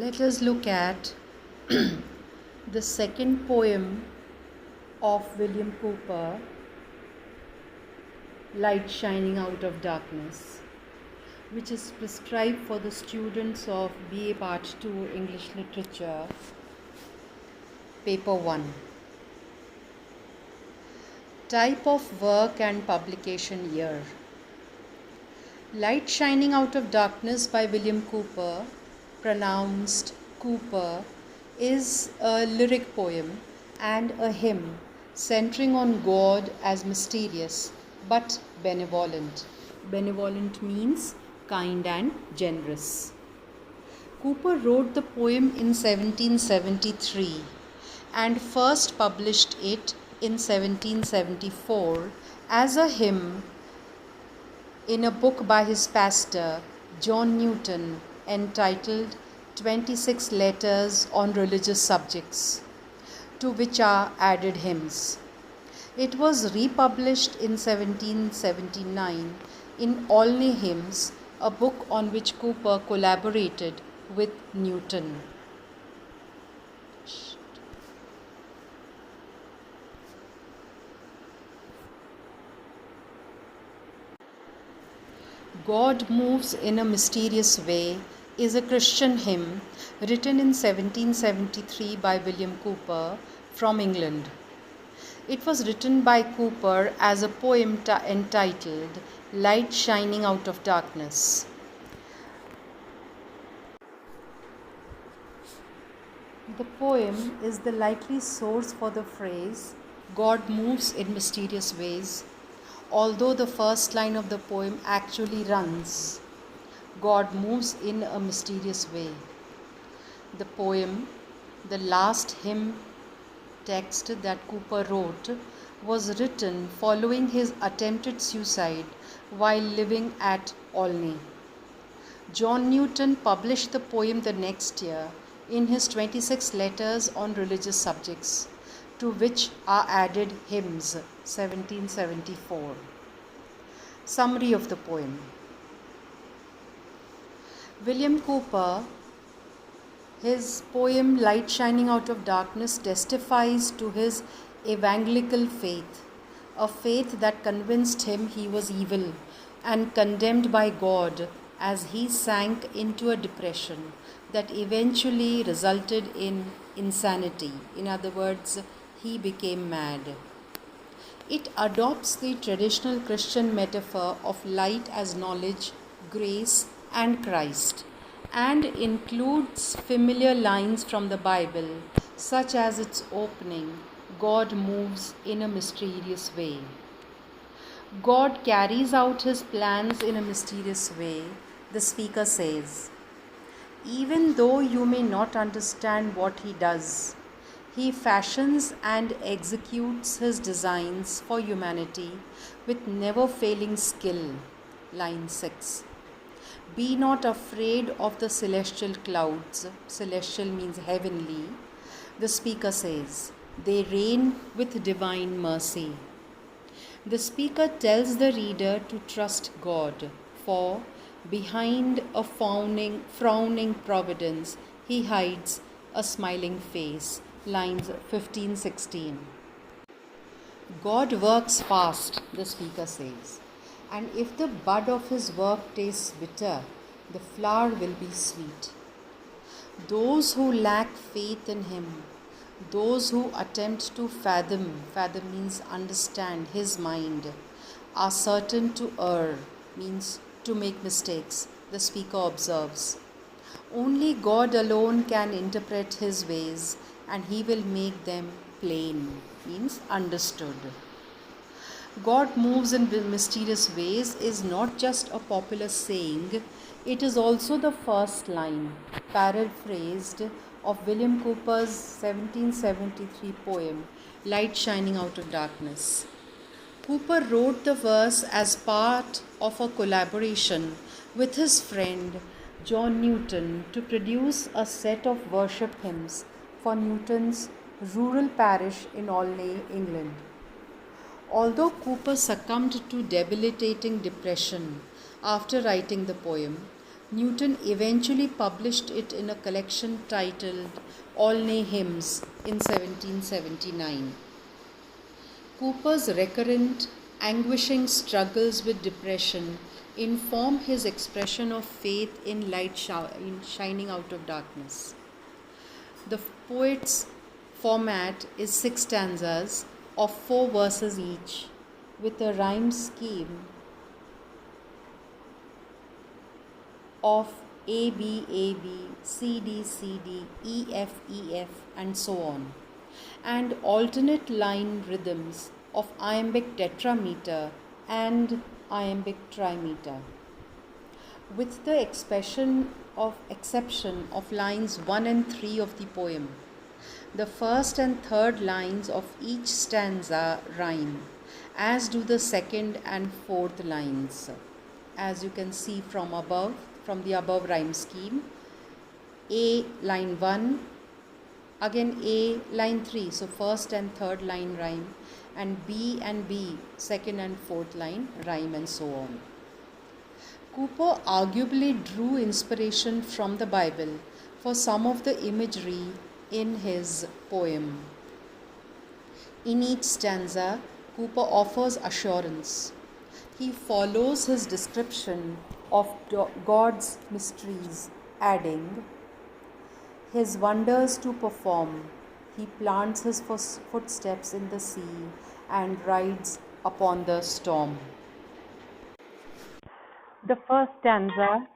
Let us look at the second poem of William Cowper, Light Shining Out of Darkness, which is prescribed for the students of BA Part 2 English Literature, Paper 1. Type of work and publication year. Light Shining Out of Darkness by William Cowper, pronounced Cooper, is a lyric poem and a hymn centering on God as mysterious but benevolent. Benevolent means kind and generous. Cooper wrote the poem in 1773 and first published it in 1774 as a hymn in a book by his pastor, John Newton, entitled 26 Letters on Religious Subjects, to which are added hymns. It was republished in 1779 in Olney Hymns, a book on which Cooper collaborated with Newton. God Moves in a Mysterious Way is a Christian hymn written in 1773 by William Cowper from England. It was written by Cowper as a poem entitled Light Shining Out of Darkness. The poem is the likely source for the phrase God moves in mysterious ways, although the first line of the poem actually runs, God moves in a mysterious way. The poem, the last hymn text that Cowper wrote, was written following his attempted suicide while living at Olney. John Newton published the poem the next year in his 26 Letters on Religious Subjects, to which are added hymns, 1774. Summary of the poem. William Cowper, his poem Light Shining Out of Darkness testifies to his evangelical faith, a faith that convinced him he was evil and condemned by God as he sank into a depression that eventually resulted in insanity. In other words, he became mad. It adopts the traditional Christian metaphor of light as knowledge, grace, and Christ, and includes familiar lines from the Bible, such as its opening, God moves in a mysterious way. God carries out his plans in a mysterious way, the speaker says. Even though you may not understand what he does, he fashions and executes his designs for humanity with never-failing skill. Line 6. Be not afraid of the celestial clouds. Celestial means heavenly. The speaker says, they reign with divine mercy. The speaker tells the reader to trust God, for behind a frowning providence, he hides a smiling face. Lines 15-16. God works fast, the speaker says, and if the bud of his work tastes bitter, the flower will be sweet. Those who lack faith in him, those who attempt to fathom means understand his mind, are certain to err, means to make mistakes, the speaker observes. Only God alone can interpret his ways, and he will make them plain, means understood. God moves in mysterious ways is not just a popular saying, it is also the first line, paraphrased, of William Cowper's 1773 poem, Light Shining Out of Darkness. Cowper wrote the verse as part of a collaboration with his friend John Newton to produce a set of worship hymns for Newton's rural parish in Olney, England. Although Cowper succumbed to debilitating depression after writing the poem, Newton eventually published it in a collection titled Olney Hymns in 1779. Cooper's recurrent, anguishing struggles with depression inform his expression of faith in in shining out of darkness. The poet's format is 6 stanzas of 4 verses each, with a rhyme scheme of A B A B, C D C D, E F E F, and so on, and alternate line rhythms of iambic tetrameter and iambic trimeter, with the exception of lines 1 and 3 of the poem. The first and third lines of each stanza rhyme, as do the second and fourth lines. As you can see from the above rhyme scheme, A line 1, again A line 3, so first and third line rhyme, and B, second and fourth line rhyme, and so on. Cooper arguably drew inspiration from the Bible for some of the imagery in his poem. In each stanza, Cooper offers assurance. He follows his description of God's mysteries, adding, His wonders to perform. He plants his footsteps in the sea and rides upon the storm. The first stanza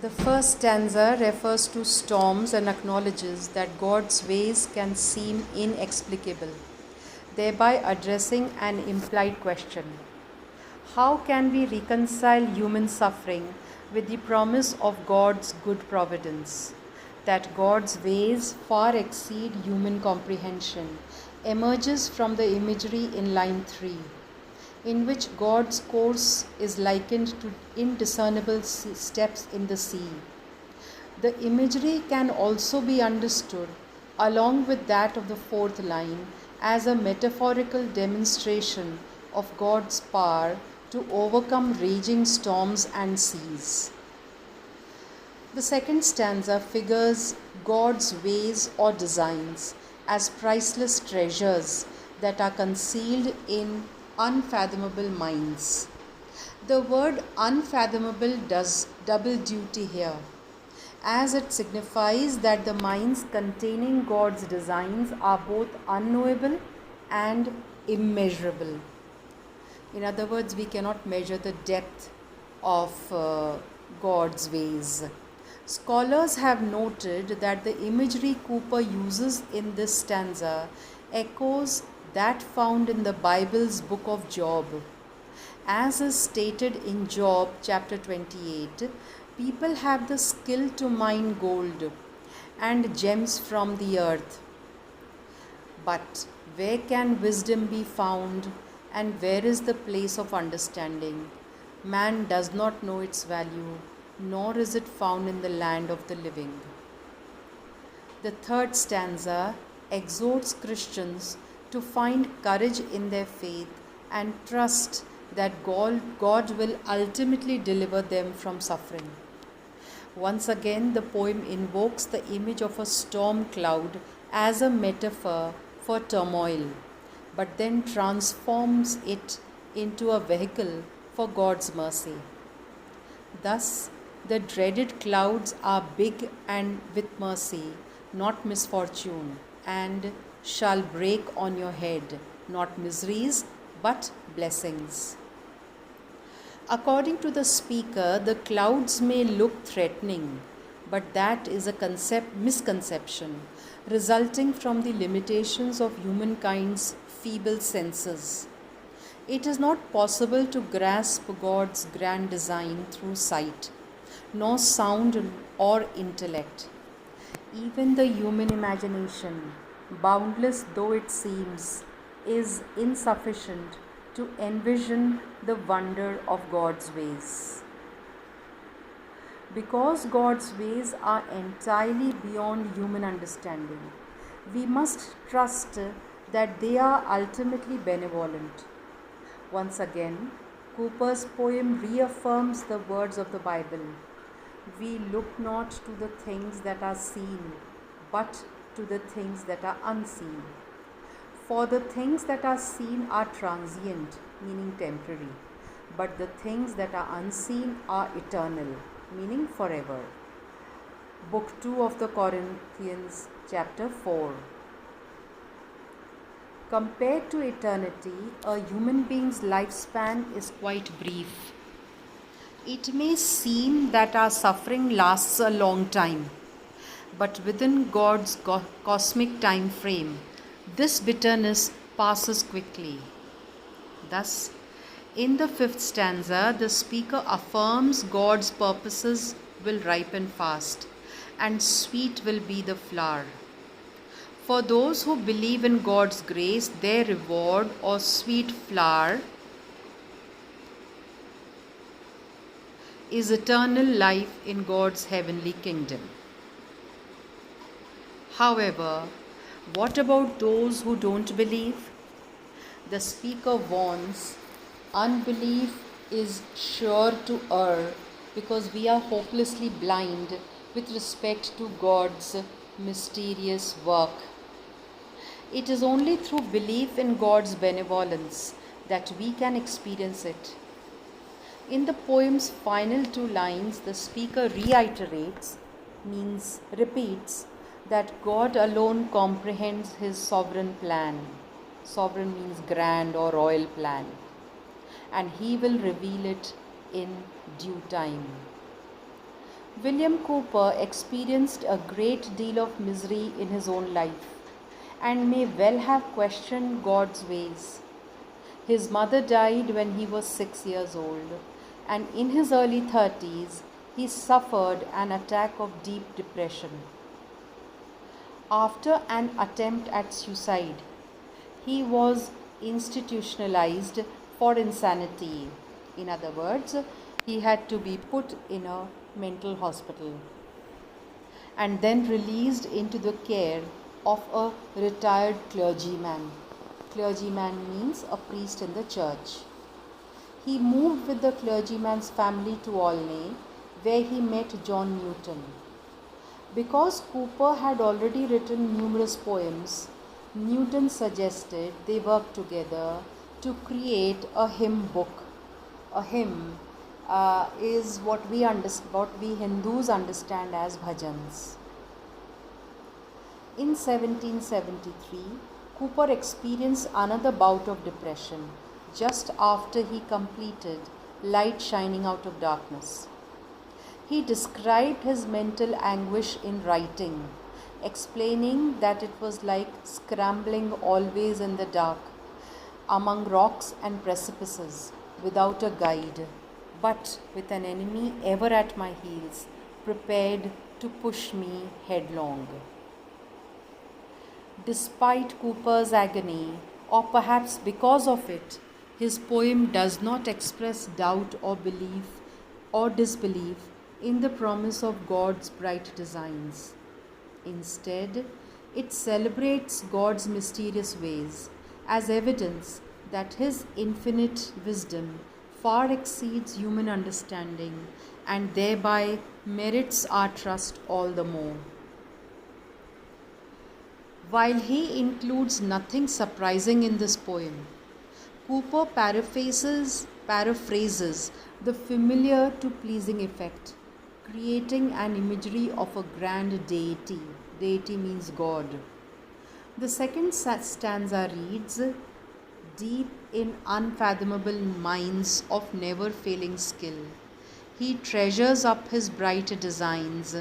The first stanza refers to storms and acknowledges that God's ways can seem inexplicable, thereby addressing an implied question. How can we reconcile human suffering with the promise of God's good providence? That God's ways far exceed human comprehension emerges from the imagery in line 3, in which God's course is likened to indiscernible steps in the sea. The imagery can also be understood, along with that of the fourth line, as a metaphorical demonstration of God's power to overcome raging storms and seas. The second stanza figures God's ways or designs as priceless treasures that are concealed in unfathomable minds. The word unfathomable does double duty here, as it signifies that the minds containing God's designs are both unknowable and immeasurable. In other words, we cannot measure the depth of God's ways. Scholars have noted that the imagery Cooper uses in this stanza echoes that found in the Bible's book of Job. As is stated in Job chapter 28, people have the skill to mine gold and gems from the earth. But where can wisdom be found, and where is the place of understanding? Man does not know its value, nor is it found in the land of the living. The third stanza exhorts Christians to find courage in their faith and trust that God will ultimately deliver them from suffering. Once again, the poem invokes the image of a storm cloud as a metaphor for turmoil, but then transforms it into a vehicle for God's mercy. Thus, the dreaded clouds are big and with mercy, not misfortune, and shall break on your head, not miseries, but blessings. According to the speaker, the clouds may look threatening, but that is a misconception resulting from the limitations of humankind's feeble senses. It is not possible to grasp God's grand design through sight, nor sound or intellect. Even the human imagination, boundless though it seems, is insufficient to envision the wonder of God's ways. Because God's ways are entirely beyond human understanding, we must trust that they are ultimately benevolent. Once again, Cooper's poem reaffirms the words of the Bible. We look not to the things that are seen, but to the things that are unseen. For the things that are seen are transient, meaning temporary, but the things that are unseen are eternal, meaning forever. Book 2 of the Corinthians, chapter 4. Compared to eternity, a human being's lifespan is quite brief. It may seem that our suffering lasts a long time, but within God's cosmic time frame, this bitterness passes quickly. Thus, in the 5th stanza, the speaker affirms God's purposes will ripen fast, and sweet will be the flower. For those who believe in God's grace, their reward or sweet flower is eternal life in God's heavenly kingdom. However, what about those who don't believe? The speaker warns, unbelief is sure to err because we are hopelessly blind with respect to God's mysterious work. It is only through belief in God's benevolence that we can experience it. In the poem's final 2 lines, the speaker repeats, that God alone comprehends his sovereign plan. Sovereign means grand or royal plan. And he will reveal it in due time. William Cooper experienced a great deal of misery in his own life and may well have questioned God's ways. His mother died when he was 6 years old, and in his early 30s, he suffered an attack of deep depression. After an attempt at suicide, he was institutionalized for insanity. In other words, he had to be put in a mental hospital and then released into the care of a retired clergyman. Clergyman means a priest in the church. He moved with the clergyman's family to Olney, where he met John Newton. Because Cooper had already written numerous poems, Newton suggested they work together to create a hymn book. A hymn is what we Hindus understand as bhajans. In 1773, Cooper experienced another bout of depression just after he completed Light Shining Out of Darkness. He described his mental anguish in writing, explaining that it was like scrambling always in the dark among rocks and precipices without a guide, but with an enemy ever at my heels, prepared to push me headlong. Despite Cooper's agony, or perhaps because of it, his poem does not express doubt or belief or disbelief in the promise of God's bright designs. Instead, it celebrates God's mysterious ways as evidence that his infinite wisdom far exceeds human understanding and thereby merits our trust all the more. While he includes nothing surprising in this poem, Cooper paraphrases the familiar to pleasing effect, creating an imagery of a grand deity. Deity means God. The second stanza reads, deep in unfathomable mines of never-failing skill, he treasures up his bright designs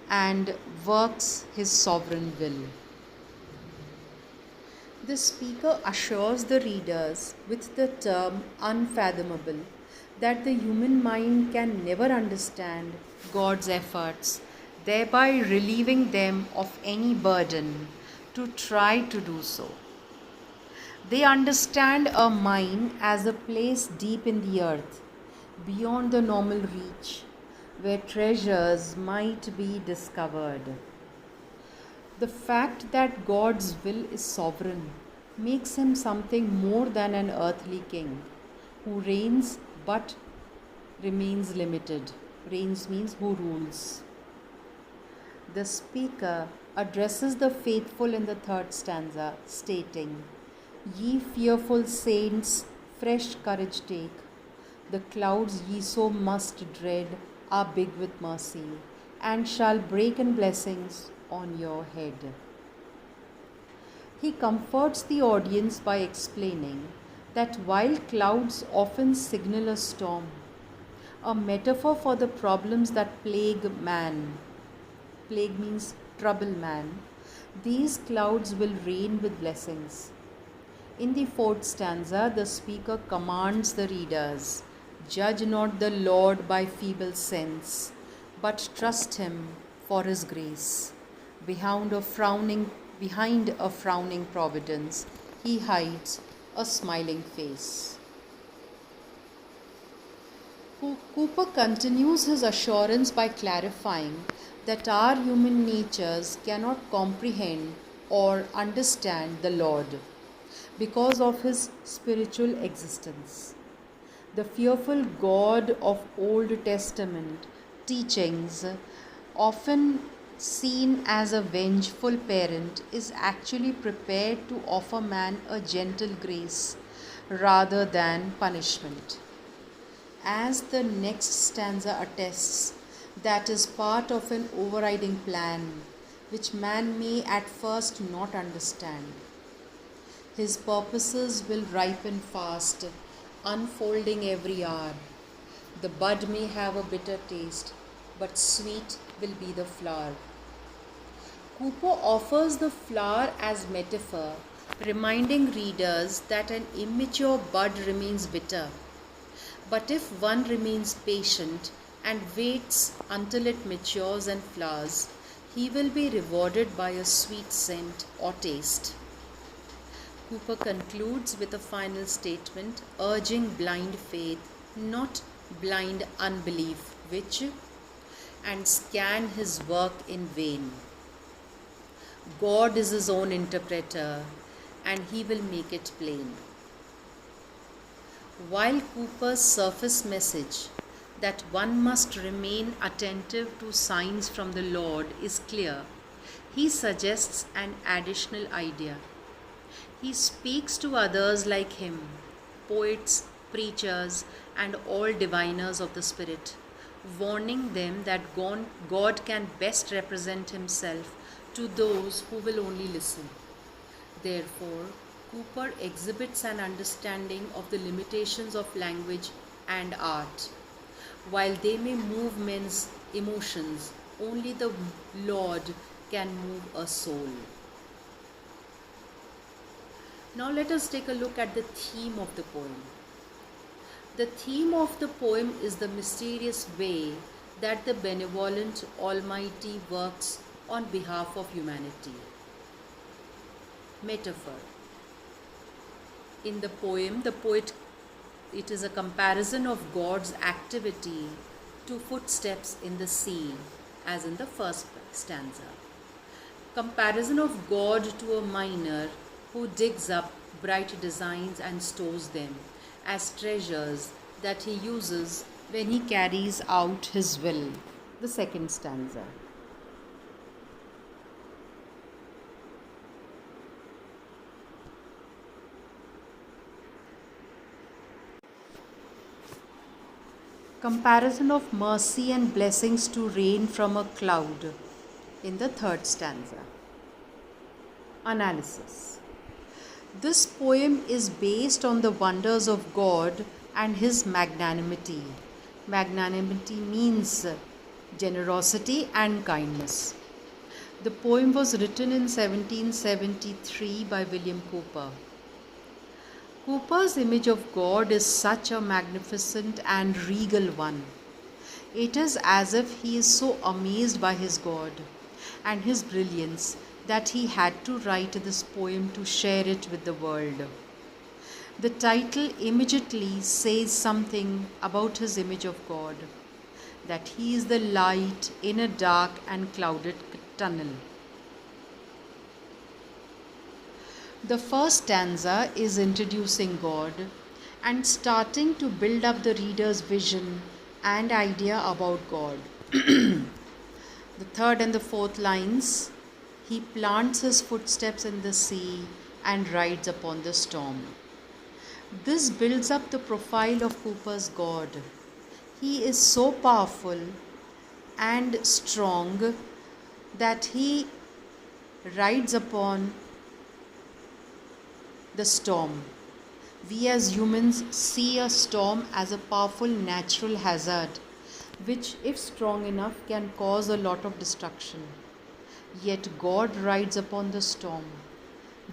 and works his sovereign will. The speaker assures the readers with the term unfathomable that the human mind can never understand God's efforts, thereby relieving them of any burden to try to do so. They understand a mine as a place deep in the earth, beyond the normal reach, where treasures might be discovered. The fact that God's will is sovereign makes him something more than an earthly king. who reigns but remains limited. Reigns means who rules. The speaker addresses the faithful in the third stanza, stating, Ye fearful saints, fresh courage take. The clouds ye so must dread are big with mercy, and shall break in blessings on your head. He comforts the audience by explaining that while clouds often signal a storm, a metaphor for the problems that plague man, plague means trouble man, these clouds will rain with blessings. In the fourth stanza, the speaker commands the readers, Judge not the Lord by feeble sense, but trust him for his grace. Behind a frowning providence, he hides a smiling face. Cooper continues his assurance by clarifying that our human natures cannot comprehend or understand the Lord because of his spiritual existence. The fearful God of Old Testament teachings, often seen as a vengeful parent, is actually prepared to offer man a gentle grace rather than punishment. As the next stanza attests, that is part of an overriding plan which man may at first not understand. His purposes will ripen fast, unfolding every hour. The bud may have a bitter taste, but sweet will be the flower. Cooper offers the flower as metaphor, reminding readers that an immature bud remains bitter. But if one remains patient and waits until it matures and flowers, he will be rewarded by a sweet scent or taste. Cooper concludes with a final statement urging blind faith, not blind unbelief, and scan his work in vain. God is his own interpreter, and he will make it plain. While Cooper's surface message that one must remain attentive to signs from the Lord is clear, he suggests an additional idea. He speaks to others like him, poets, preachers, and all diviners of the Spirit, warning them that God can best represent himself to those who will only listen. Therefore, Cooper exhibits an understanding of the limitations of language and art. While they may move men's emotions, only the Lord can move a soul. Now let us take a look at the theme of the poem. The theme of the poem is the mysterious way that the benevolent Almighty works on behalf of humanity. Metaphor. In the poem, it is a comparison of God's activity to footsteps in the sea, as in the first stanza. Comparison of God to a miner who digs up bright designs and stores them as treasures that he uses when he carries out his will. The second stanza. Comparison of mercy and blessings to rain from a cloud in the third stanza. Analysis. This poem is based on the wonders of God and his magnanimity. Magnanimity means generosity and kindness. The poem was written in 1773 by William Cooper. Cooper's image of God is such a magnificent and regal one. It is as if he is so amazed by his God and his brilliance that he had to write this poem to share it with the world. The title immediately says something about his image of God, that he is the light in a dark and clouded tunnel. The first stanza is introducing God, and starting to build up the reader's vision and idea about God. The third and the fourth lines: he plants his footsteps in the sea and rides upon the storm. This builds up the profile of Cooper's God. He is so powerful and strong that he rides upon the storm. We as humans see a storm as a powerful natural hazard, which, if strong enough, can cause a lot of destruction. Yet God rides upon the storm.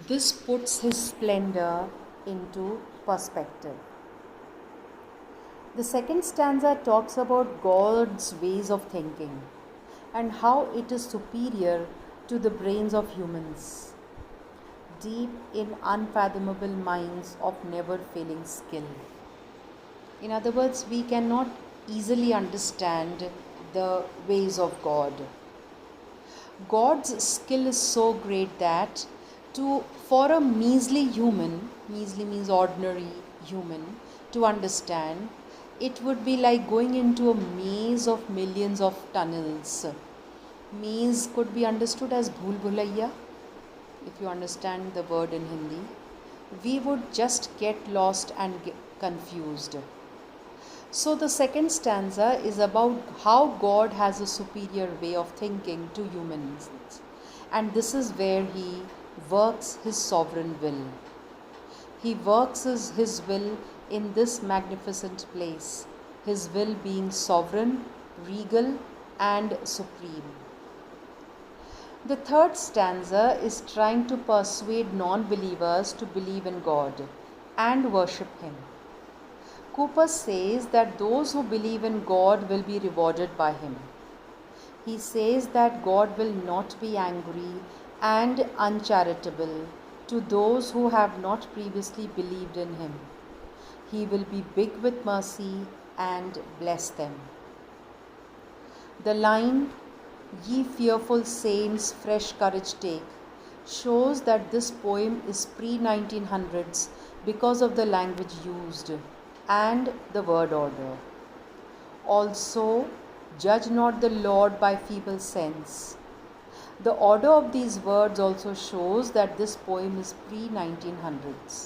This puts his splendor into perspective. The second stanza talks about God's ways of thinking and how it is superior to the brains of humans, deep in unfathomable minds of never failing skill. In other words, we cannot easily understand the ways of God. God's skill is so great that for a measly human, measly means ordinary human, to understand, it would be like going into a maze of millions of tunnels. Maze could be understood as bhool bhulaiya, if you understand the word in Hindi. We would just get lost and get confused. So the second stanza is about how God has a superior way of thinking to humans. And this is where he works his sovereign will. He works his will in this magnificent place, his will being sovereign, regal, and supreme. The third stanza is trying to persuade non-believers to believe in God and worship him. Cooper says that those who believe in God will be rewarded by him. He says that God will not be angry and uncharitable to those who have not previously believed in him. He will be big with mercy and bless them. The line, "Ye fearful saints, fresh courage take," shows that this poem is pre-1900s because of the language used and the word order. Also, "Judge not the Lord by feeble sense." The order of these words also shows that this poem is pre-1900s.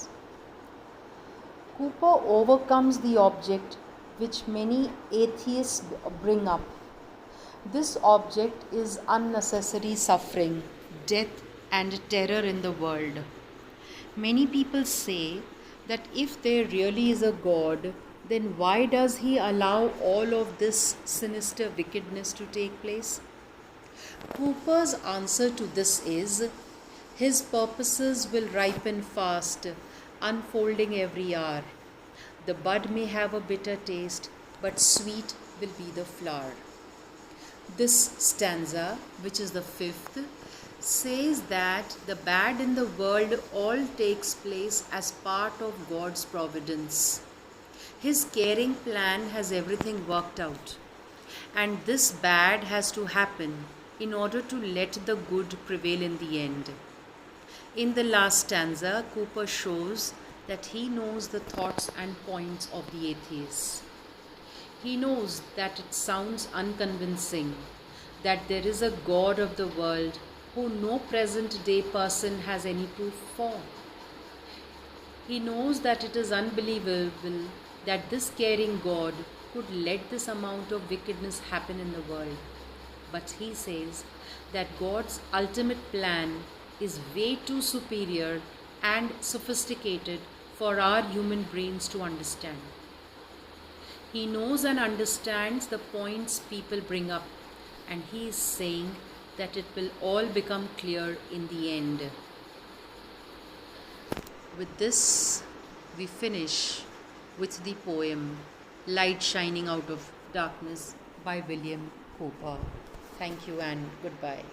Cooper overcomes the object which many atheists bring up. This object is unnecessary suffering, death, and terror in the world. Many people say that if there really is a God, then why does he allow all of this sinister wickedness to take place? Cooper's answer to this is, his purposes will ripen fast, unfolding every hour. The bud may have a bitter taste, but sweet will be the flower. This stanza, which is the fifth, says that the bad in the world all takes place as part of God's providence. His caring plan has everything worked out, and this bad has to happen in order to let the good prevail in the end. In the last stanza, Cooper shows that he knows the thoughts and points of the atheists. He knows that it sounds unconvincing, that there is a God of the world who no present day person has any proof for. He knows that it is unbelievable that this caring God could let this amount of wickedness happen in the world. But he says that God's ultimate plan is way too superior and sophisticated for our human brains to understand. He knows and understands the points people bring up, and he is saying that it will all become clear in the end. With this, we finish with the poem Light Shining Out of Darkness by William Cooper. Thank you and goodbye.